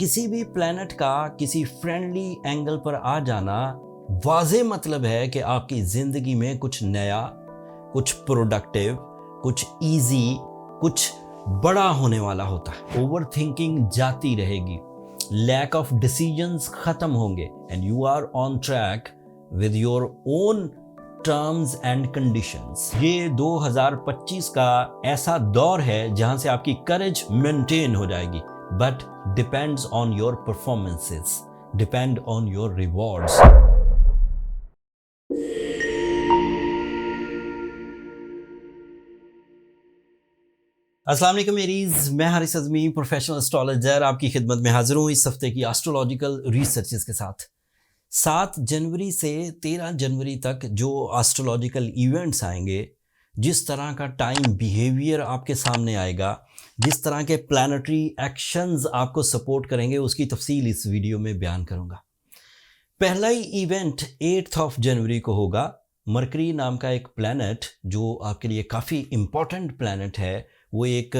किसी भी प्लैनेट का किसी फ्रेंडली एंगल पर आ जाना वाज़े मतलब है कि आपकी ज़िंदगी में कुछ नया, कुछ प्रोडक्टिव, कुछ इजी, कुछ बड़ा होने वाला होता है। ओवर थिंकिंग जाती रहेगी, लैक ऑफ डिसीजंस खत्म होंगे and you are on track with your own terms and conditions. ये 2025 का ऐसा दौर है जहां से आपकी करेज मेंटेन हो जाएगी, but depends on your performances, depend on your rewards. अस्सलाम वालेकुम मेरीज, मैं हारिस अज़मी प्रोफेशनल एस्ट्रोलॉजर आपकी खिदमत में हाजिर हूँ इस हफ्ते की एस्ट्रोलॉजिकल रिसर्चेस के साथ। 7 जनवरी से 13 जनवरी तक जो एस्ट्रोलॉजिकल इवेंट्स आएंगे, जिस तरह का टाइम बिहेवियर आपके सामने आएगा, जिस तरह के प्लानिटरी एक्शंस आपको सपोर्ट करेंगे, उसकी तफसील इस वीडियो में बयान करूँगा। पहला ही इवेंट 8 जनवरी को होगा। मरकरी नाम का एक प्लैनेट जो आपके लिए काफ़ी इम्पॉर्टेंट प्लैनेट है, वो एक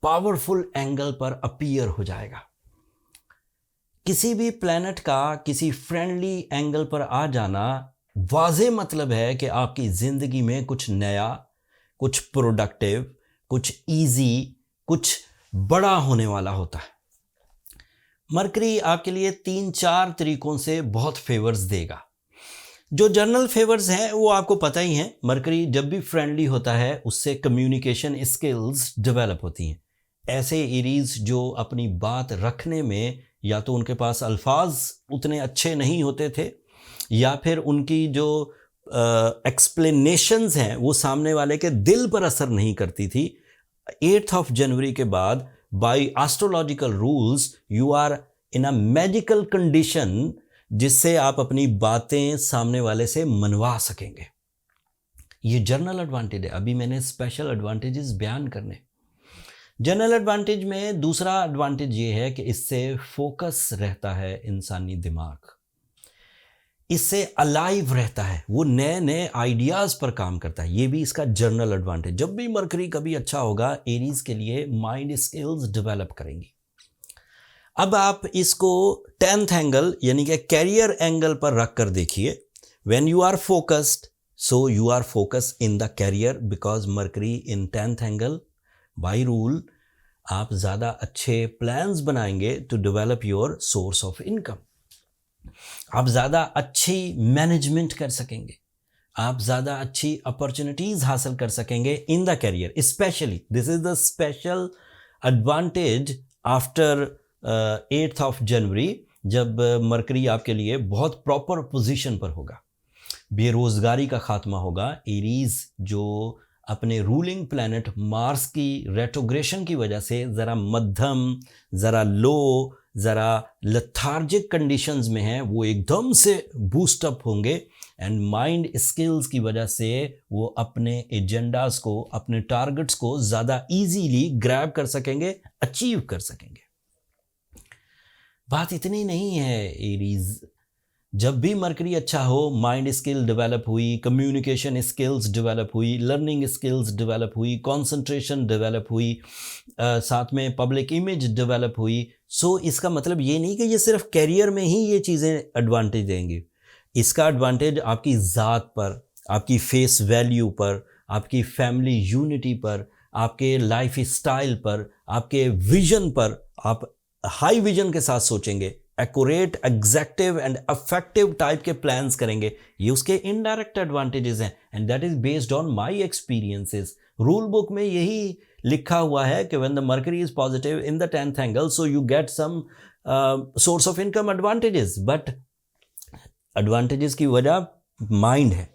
पावरफुल एंगल पर अपीयर हो जाएगा। किसी भी प्लैनेट का किसी फ्रेंडली एंगल पर आ जाना वाज़े मतलब है कि आपकी ज़िंदगी में कुछ नया, कुछ प्रोडक्टिव, कुछ इजी, कुछ बड़ा होने वाला होता है। मरकरी आपके लिए 3-4 तरीकों से बहुत फेवर्स देगा। जो जनरल फेवर्स हैं वो आपको पता ही हैं। मरकरी जब भी फ्रेंडली होता है उससे कम्युनिकेशन स्किल्स डेवलप होती हैं। ऐसे एरीज जो अपनी बात रखने में या तो उनके पास अल्फाज उतने अच्छे नहीं होते थे, या फिर उनकी जो एक्सप्लेनेशंस हैं वो सामने वाले के दिल पर असर नहीं करती थी। 8 जनवरी के बाद by astrological rules you are in a magical condition जिससे आप अपनी बातें सामने वाले से मनवा सकेंगे। ये जनरल एडवांटेज है। अभी मैंने स्पेशल एडवांटेजेस बयान करने। जनरल एडवांटेज में दूसरा एडवांटेज ये है कि इससे फोकस रहता है इंसानी दिमाग, इससे अलाइव रहता है, वो नए नए आइडियाज़ पर काम करता है। ये भी इसका जनरल एडवांटेज। जब भी मरकरी कभी अच्छा होगा, एरीज के लिए माइंड स्किल्स डेवलप करेंगी। अब आप इसको 10th एंगल यानी कि कैरियर एंगल पर रख कर देखिए। When you are focused, so you are focus in the career, because Mercury in 10th angle by rule आप ज़्यादा अच्छे प्लान्स बनाएंगे to develop your source of income. आप ज़्यादा अच्छी मैनेजमेंट कर सकेंगे, आप ज़्यादा अच्छी अपॉर्चुनिटीज़ हासिल कर सकेंगे in the career. Specially this is the special advantage after 8 January, जब मरकरी आपके लिए बहुत प्रॉपर पोजीशन पर होगा। बेरोज़गारी का खात्मा होगा। एरीज जो अपने रूलिंग प्लैनेट मार्स की रेट्रोग्रेशन की वजह से ज़रा मध्यम, ज़रा लो, ज़रा लथार्जिक कंडीशंस में हैं, वो एकदम से बूस्टअप होंगे एंड माइंड स्किल्स की वजह से वो अपने एजेंडाज़ को, अपने टारगेट्स को ज़्यादा इजीली ग्रैब कर सकेंगे, अचीव कर सकेंगे। बात इतनी नहीं है एरीज, जब भी मरकरी अच्छा हो, माइंड स्किल डेवलप हुई, कम्युनिकेशन स्किल्स डेवलप हुई, लर्निंग स्किल्स डेवलप हुई, कंसंट्रेशन डेवलप हुई, साथ में पब्लिक इमेज डेवलप हुई। सो इसका मतलब ये नहीं कि ये सिर्फ कैरियर में ही ये चीज़ें एडवांटेज देंगी। इसका एडवांटेज आपकी ज़ात पर, आपकी फेस वैल्यू पर, आपकी फैमिली यूनिटी पर, आपके लाइफ स्टाइल पर, आपके विजन पर, आप हाई विजन के साथ सोचेंगे, accurate, exactive and effective type के प्लान्स करेंगे। ये उसके इनडायरेक्ट एडवांटेजेस हैं and that is based on my experiences. Rule book में यही लिखा हुआ है कि when the Mercury is positive in the 10th angle, so you get some source of income advantages, but advantages की वजह माइंड है।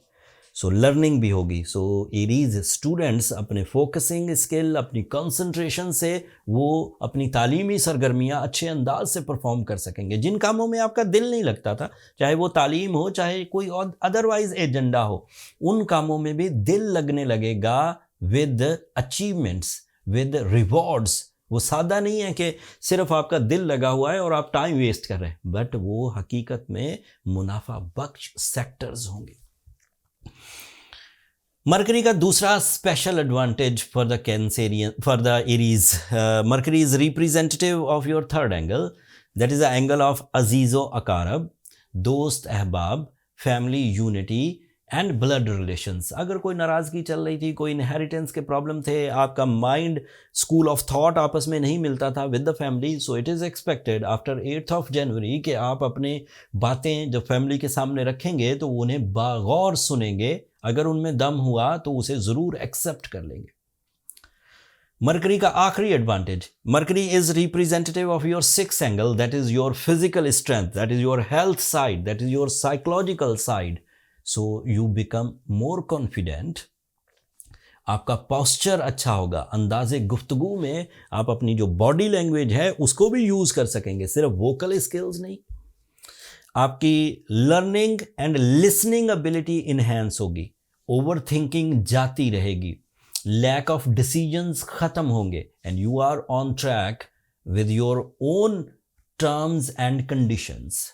सो लर्निंग भी होगी। सो एरीज स्टूडेंट्स अपने फोकसिंग स्किल, अपनी कंसंट्रेशन से वो अपनी तालीमी सरगर्मियाँ अच्छे अंदाज से परफॉर्म कर सकेंगे। जिन कामों में आपका दिल नहीं लगता था, चाहे वो तालीम हो, चाहे कोई और अदरवाइज एजेंडा हो, उन कामों में भी दिल लगने लगेगा विद अचीवमेंट्स, विद रिवॉर्ड्स। वो सादा नहीं है कि सिर्फ आपका दिल लगा हुआ है और आप टाइम वेस्ट कर रहे हैं, बट वो हकीकत में मुनाफा बख्श सेक्टर्स होंगे। मरकरी का दूसरा special advantage for the Cancerian, for the Aries, Mercury is representative of your third angle, that is the angle of अजीज़ो अकारब, दोस्त अहबाब, family unity and blood relations. अगर कोई नाराज़गी चल रही थी, कोई इनहेरिटेंस के प्रॉब्लम थे, आपका माइंड स्कूल ऑफ थॉट आपस में नहीं मिलता था with the family, so it is expected after 8th of जनवरी कि आप अपने बातें जब फैमिली के सामने रखेंगे तो उन्हें बागौर सुनेंगे, अगर उनमें दम हुआ तो उसे ज़रूर एक्सेप्ट कर लेंगे। मरकरी का आखिरी advantage, mercury is representative of your 6th angle, that is your physical strength, that is your health side, that is your psychological side. So you become more confident, आपका पॉस्चर अच्छा होगा, अंदाज़े गुफ्तगू में आप अपनी जो बॉडी लैंग्वेज है उसको भी यूज़ कर सकेंगे, सिर्फ वोकल स्किल्स नहीं। आपकी learning and listening ability enhance होगी, ओवर थिंकिंग जाती रहेगी, लैक ऑफ डिसीजंस खत्म होंगे, and you are on track with your own terms and conditions.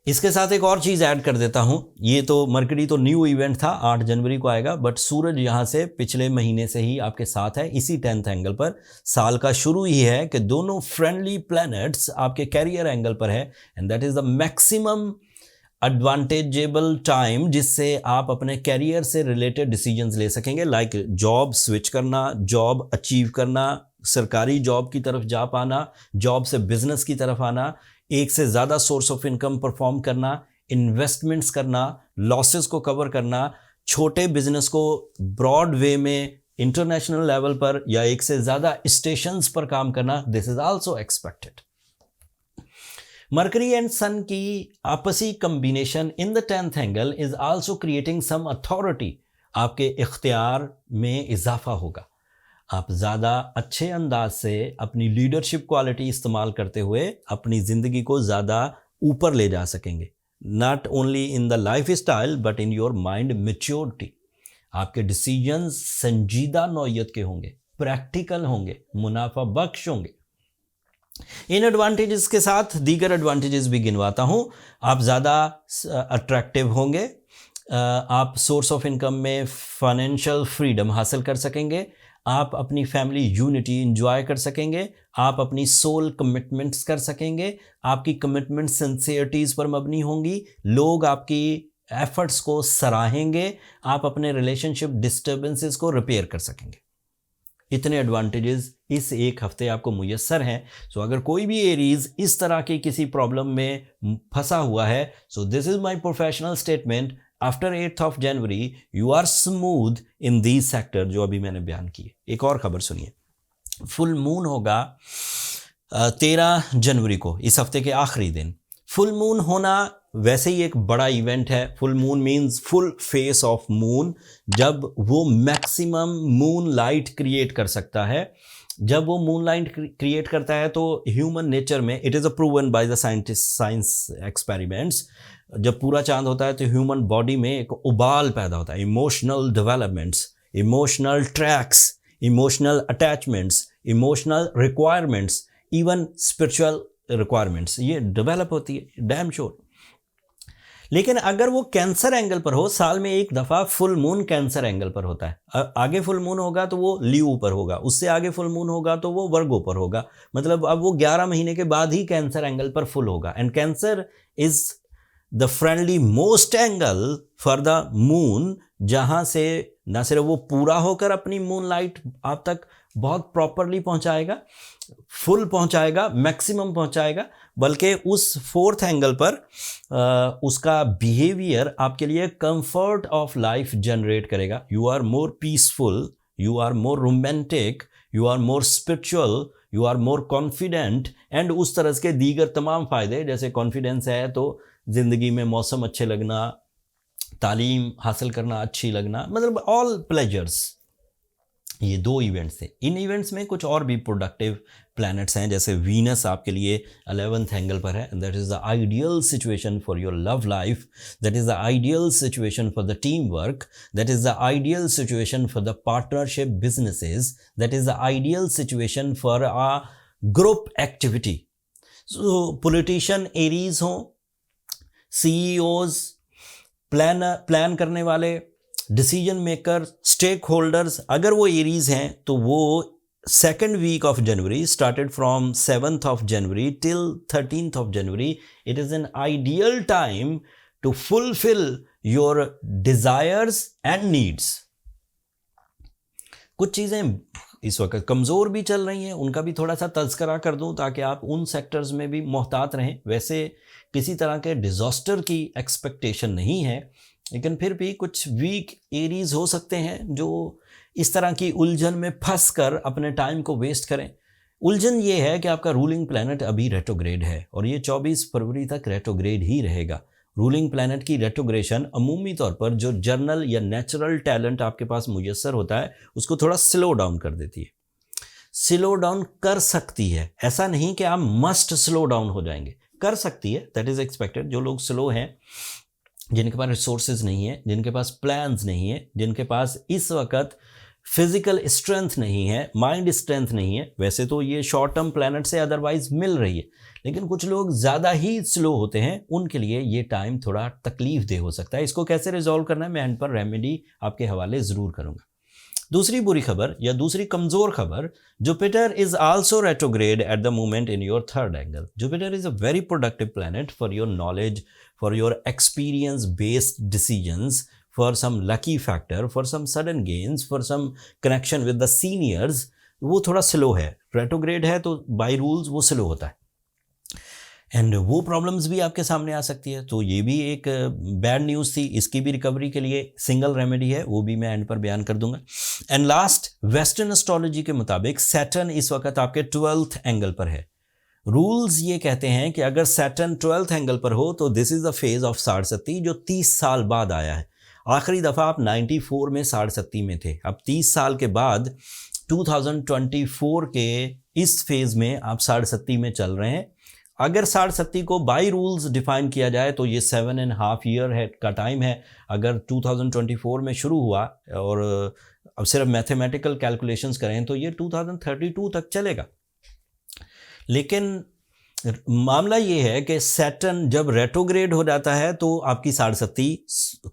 इसके साथ एक और चीज़ ऐड कर देता हूँ, ये तो मरकरी तो न्यू इवेंट था, 8 जनवरी को आएगा, बट सूरज यहाँ से पिछले महीने से ही आपके साथ है, इसी 10th एंगल पर। साल का शुरू ही है कि दोनों फ्रेंडली प्लैनेट्स आपके कैरियर एंगल पर है, and that is the maximum advantageable time जिससे आप अपने कैरियर से रिलेटेड डिसीजंस ले सकेंगे, लाइक जॉब स्विच करना, जॉब अचीव करना, सरकारी जॉब की तरफ जा पाना, जॉब से बिजनेस की तरफ आना, एक से ज़्यादा सोर्स ऑफ इनकम परफॉर्म करना, इन्वेस्टमेंट्स करना, लॉसेस को कवर करना, छोटे बिजनेस को ब्रॉड वे में इंटरनेशनल लेवल पर या एक से ज़्यादा स्टेशंस पर काम करना, this is also expected. Mercury and Sun की आपसी combination in the 10th angle is also creating some authority, आपके इख्तियार में इजाफा होगा, आप ज़्यादा अच्छे अंदाज से अपनी लीडरशिप क्वालिटी इस्तेमाल करते हुए अपनी ज़िंदगी को ज़्यादा ऊपर ले जा सकेंगे, not only in the life style but in your mind maturity. आपके डिसीजंस संजीदा नौयत के होंगे, प्रैक्टिकल होंगे, मुनाफा बख्श होंगे। इन एडवांटेजेस के साथ दीगर एडवांटेजेस भी गिनवाता हूँ। आप ज़्यादा अट्रैक्टिव होंगे, आप सोर्स ऑफ इनकम में फाइनेंशियल फ्रीडम हासिल कर सकेंगे, आप अपनी फैमिली यूनिटी इंजॉय कर सकेंगे, आप अपनी सोल कमिटमेंट्स कर सकेंगे, आपकी कमिटमेंट सिंसियरिटीज़ पर मबनी होंगी, लोग आपकी एफर्ट्स को सराहेंगे, आप अपने रिलेशनशिप डिस्टर्बेंसेस को रिपेयर कर सकेंगे। इतने एडवांटेजेस इस एक हफ्ते आपको मुयस्सर हैं। सो अगर कोई भी एरीज इस तरह की किसी प्रॉब्लम में फंसा हुआ है, so this is my professional statement, after 8th of January you are smooth in these sector जो अभी मैंने बयान किए। एक और खबर सुनिए, फुल मून होगा 13 जनवरी को, इस हफ्ते के आखिरी दिन। फुल मून होना वैसे ही एक बड़ा इवेंट है। Full moon means full face of moon, जब वो मैक्सिमम मून लाइट क्रिएट कर सकता है। जब वो मून लाइट क्रिएट करता है तो ह्यूमन नेचर में, it is a proven by the science experiments, जब पूरा चांद होता है तो ह्यूमन बॉडी में एक उबाल पैदा होता है, emotional developments, emotional tracks, emotional attachments, emotional requirements, even spiritual requirements, ये डेवलप होती है, डैम श्योर। लेकिन अगर वो कैंसर एंगल पर हो, साल में एक दफ़ा फुल मून कैंसर एंगल पर होता है, आगे फुल मून होगा तो वो लीव पर होगा, उससे आगे फुल मून होगा तो वो वर्गो पर होगा, मतलब अब वो 11 महीने के बाद ही कैंसर एंगल पर फुल होगा। And cancer is the friendly most angle for the moon, जहाँ से न सिर्फ वो पूरा होकर अपनी मून लाइट आप तक बहुत प्रॉपरली पहुँचाएगा, फुल पहुँचाएगा, मैक्सिमम पहुँचाएगा, बल्कि उस 4th एंगल पर उसका बिहेवियर आपके लिए कंफर्ट ऑफ लाइफ जनरेट करेगा। You are more peaceful, you are more romantic, you are more spiritual, you are more confident, and उस तरह के दीगर तमाम फ़ायदे, जैसे कॉन्फिडेंस है तो ज़िंदगी में मौसम अच्छे लगना, तालीम हासिल करना अच्छी लगना, मतलब ऑल प्लेजर्स। ये 2 इवेंट्स थे। इन इवेंट्स में कुछ और भी प्रोडक्टिव प्लैनेट्स हैं, जैसे वीनस आपके लिए 11th एंगल पर है, that is the ideal situation for your love life, that is the ideal situation for the team work, that is the ideal situation for the partnership businesses, that is the ideal situation for a group activity. So politician Aries हों, CEOs, plan करने वाले, decision maker, stake holders, अगर वो Aries हैं तो वो second week of January, started from 7th of January till 13th of January, it is an ideal time to fulfill your desires and needs. कुछ चीज़ें इस वक्त कमज़ोर भी चल रही हैं, उनका भी थोड़ा सा तज़करा कर दूं ताकि आप उन सेक्टर्स में भी मोहतात रहें। वैसे किसी तरह के डिज़ास्टर की एक्सपेक्टेशन नहीं है, लेकिन फिर भी कुछ वीक एरीज हो सकते हैं जो इस तरह की उलझन में फंस कर अपने टाइम को वेस्ट करें। उलझन ये है कि आपका रूलिंग प्लैनेट अभी रेट्रोग्रेड है और ये 24 फरवरी तक रेट्रोग्रेड ही रहेगा। रूलिंग प्लैनेट की रेट्रोग्रेशन अमूमी तौर पर जो जर्नल या नेचुरल टैलेंट आपके पास मुयस्सर होता है उसको थोड़ा स्लो डाउन कर देती है। स्लो डाउन कर सकती है, ऐसा नहीं कि आप मस्ट स्लो डाउन हो जाएंगे, कर सकती है, दैट इज़ एक्सपेक्टेड। जो लोग स्लो हैं, जिनके पास रिसोर्सेज नहीं है, जिनके पास प्लान्स नहीं है, जिनके पास इस वक्त फिजिकल स्ट्रेंथ नहीं है, माइंड स्ट्रेंथ नहीं है, वैसे तो ये शॉर्ट टर्म प्लैनेट से अदरवाइज मिल रही है, लेकिन कुछ लोग ज़्यादा ही स्लो होते हैं, उनके लिए ये टाइम थोड़ा तकलीफ दे हो सकता है। इसको कैसे रिजॉल्व करना है मैं इन पर रेमेडी आपके हवाले ज़रूर करूँगा। दूसरी बुरी खबर या दूसरी कमज़ोर खबर, Jupiter is also retrograde eight the moment in your third angle. Jupiter is a very productive planet for your knowledge, for your experience based decisions, for some lucky factor, for some sudden gains, for some connection with the seniors। वो थोड़ा slow है, retrograde है तो by rules वो slow होता है, and वो problems भी आपके सामने आ सकती है। तो ये भी एक बैड न्यूज़ थी, इसकी भी रिकवरी के लिए सिंगल रेमेडी है, वो भी मैं एंड पर बयान कर दूंगा। एंड लास्ट, वेस्टर्न एस्ट्रोलॉजी के मुताबिक सैटर्न इस वक्त आपके 12th एंगल पर है। रूल्स ये कहते हैं कि अगर सैटर्न 12th एंगल पर हो तो this is the phase of साढ़सती जो 30 साल बाद आया है। आखिरी दफ़ा आप 94 में साढ़सती में थे, अब 30 साल के बाद 2024 के इस फेज़ में आप साढ़सती में चल रहे हैं। अगर साढ़सती को बाई रूल्स डिफ़ाइन किया जाए तो ये 7.5 ईयर है का टाइम है। अगर 2024 में शुरू हुआ और अब सिर्फ मैथमेटिकल कैलकुलेशंस करें तो ये 2032 तक चलेगा। लेकिन मामला ये है कि सैटर्न जब रेट्रोग्रेड हो जाता है तो आपकी साढ़सती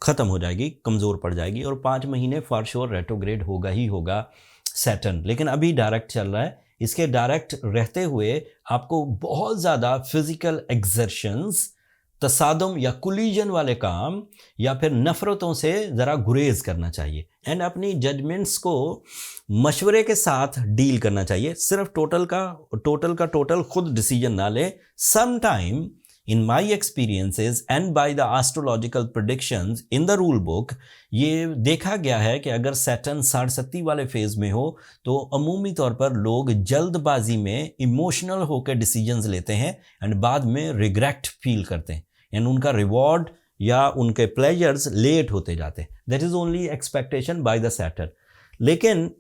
ख़त्म हो जाएगी, कमज़ोर पड़ जाएगी, और 5 महीने फॉर श्योर रेट्रोग्रेड होगा ही होगा सैटर्न। लेकिन अभी डायरेक्ट चल रहा है, इसके डायरेक्ट रहते हुए आपको बहुत ज़्यादा फिज़िकल एक्सर्शंस, तसादम या कोलिजन वाले काम या फिर नफ़रतों से ज़रा गुरेज करना चाहिए, एंड अपनी जजमेंट्स को मशवरे के साथ डील करना चाहिए। सिर्फ टोटल का खुद डिसीजन ना ले। Some time in my experiences and by the astrological predictions in the rule book ये देखा गया है कि अगर सैटर्न साढ़सती वाले फेज़ में हो तो अमूमी तौर पर लोग जल्दबाजी में इमोशनल होकर डिसीजंस लेते हैं एंड बाद में रिग्रेट फील करते हैं, एंड उनका रिवॉर्ड या उनके प्लेजर्स लेट होते जाते हैं। That is only expectation by the Saturn. लेकिन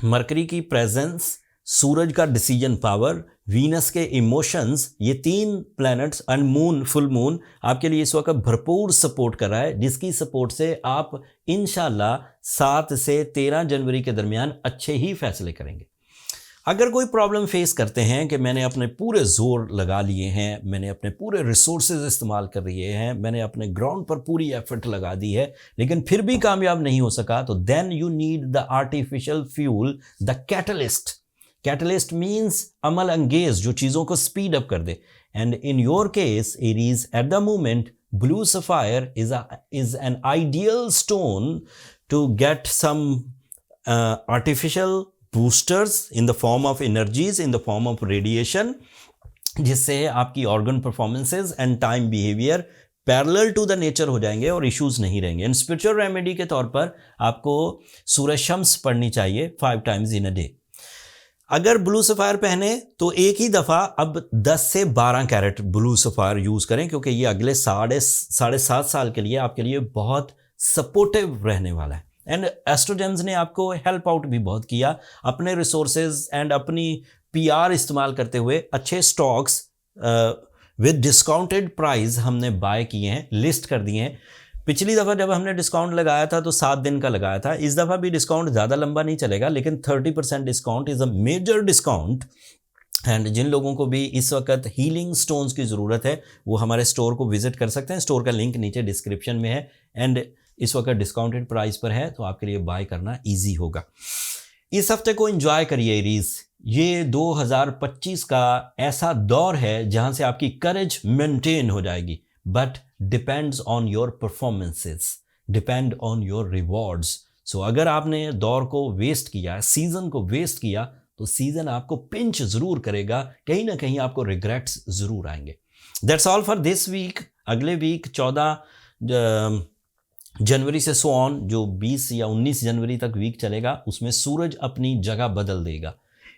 मरकरी की प्रेजेंस, सूरज का डिसीजन पावर, वीनस के इमोशंस, ये 3 planets and moon, full moon आपके लिए इस वक्त भरपूर सपोर्ट कर रहा है, जिसकी सपोर्ट से आप इंशाल्लाह 7 से 13 जनवरी के दरमियान अच्छे ही फैसले करेंगे। अगर कोई प्रॉब्लम फेस करते हैं कि मैंने अपने पूरे जोर लगा लिए हैं, मैंने अपने पूरे रिसोर्सेज इस्तेमाल कर लिए हैं, मैंने अपने ग्राउंड पर पूरी एफर्ट लगा दी है, लेकिन फिर भी कामयाब नहीं हो सका, तो then you need the artificial fuel, the catalyst. Catalyst means अमल अंगेज, जो चीज़ों को स्पीड अप कर दे। And in your case Aries, at the moment blue sapphire is an ideal stone to get some artificial boosters in the form of energies, in the form of radiation, जिससे आपकी organ performances and time behavior parallel to the nature हो जाएंगे और issues नहीं रहेंगे। And spiritual remedy के तौर पर आपको सूरज शम्स पढ़नी चाहिए 5 times इन अ डे। अगर ब्लू सफ़ायर पहने तो एक ही दफ़ा अब 10 से 12 कैरेट ब्लू सफ़ायर यूज़ करें, क्योंकि ये अगले 7.5 साल के लिए आपके लिए बहुत सपोर्टिव रहने वाला है। एंड एस्ट्रोजेम्स ने आपको हेल्प आउट भी बहुत किया, अपने रिसोर्सेज एंड अपनी PR इस्तेमाल करते हुए अच्छे स्टॉक्स विद डिस्काउंटेड प्राइस हमने बाय किए हैं, लिस्ट कर दिए हैं। पिछली दफ़ा जब हमने डिस्काउंट लगाया था तो 7 दिन का लगाया था, इस दफ़ा भी डिस्काउंट ज़्यादा लंबा नहीं चलेगा, लेकिन 30% discount is a major discount. And जिन लोगों को भी इस वक्त हीलिंग स्टोन्स की ज़रूरत है वो हमारे स्टोर को विजिट कर सकते हैं, स्टोर का लिंक नीचे डिस्क्रिप्शन में है। एंड इस वक्त डिस्काउंटेड प्राइस पर है, तो आपके लिए बाय करना ईजी होगा। इस हफ्ते को एंजॉय करिए एरीज। ये 2025 का ऐसा दौर है जहां से आपकी करेज मेंटेन हो जाएगी, but depends on your performances, depend on your rewards. So अगर आपने दौर को वेस्ट किया, सीजन को वेस्ट किया, तो सीजन आपको पिंच जरूर करेगा, कहीं ना कहीं आपको रिग्रेट्स जरूर आएंगे। That's all for this week. अगले वीक 14 जनवरी से सो ऑन, जो 20 या 19 जनवरी तक वीक चलेगा, उसमें सूरज अपनी जगह बदल देगा।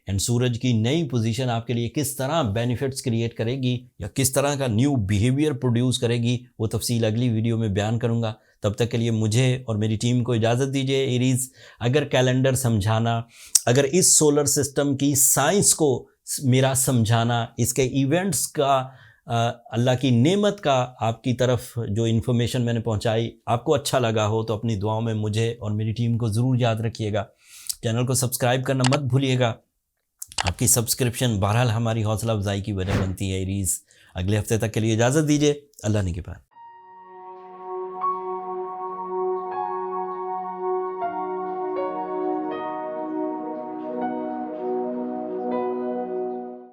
एंड सूरज की नई पोजीशन आपके लिए किस तरह बेनिफिट्स क्रिएट करेगी या किस तरह का न्यू बिहेवियर प्रोड्यूस करेगी, वो तफसील अगली वीडियो में बयान करूंगा। तब तक के लिए मुझे और मेरी टीम को इजाज़त दीजिए। एरीज, अगर कैलेंडर समझाना, अगर इस सोलर सिस्टम की साइंस को मेरा समझाना, इसके इवेंट्स का, अल्लाह की नेमत का आपकी तरफ जो इन्फॉर्मेशन मैंने पहुंचाई आपको अच्छा लगा हो, तो अपनी दुआओं में मुझे और मेरी टीम को ज़रूर याद रखिएगा। चैनल को सब्सक्राइब करना मत भूलिएगा। आपकी सब्सक्रिप्शन बहरहाल हमारी हौसला अफजाई की वजह बनती है। एरीज, अगले हफ्ते तक के लिए इजाज़त दीजिए। अल्लाह निगहबान।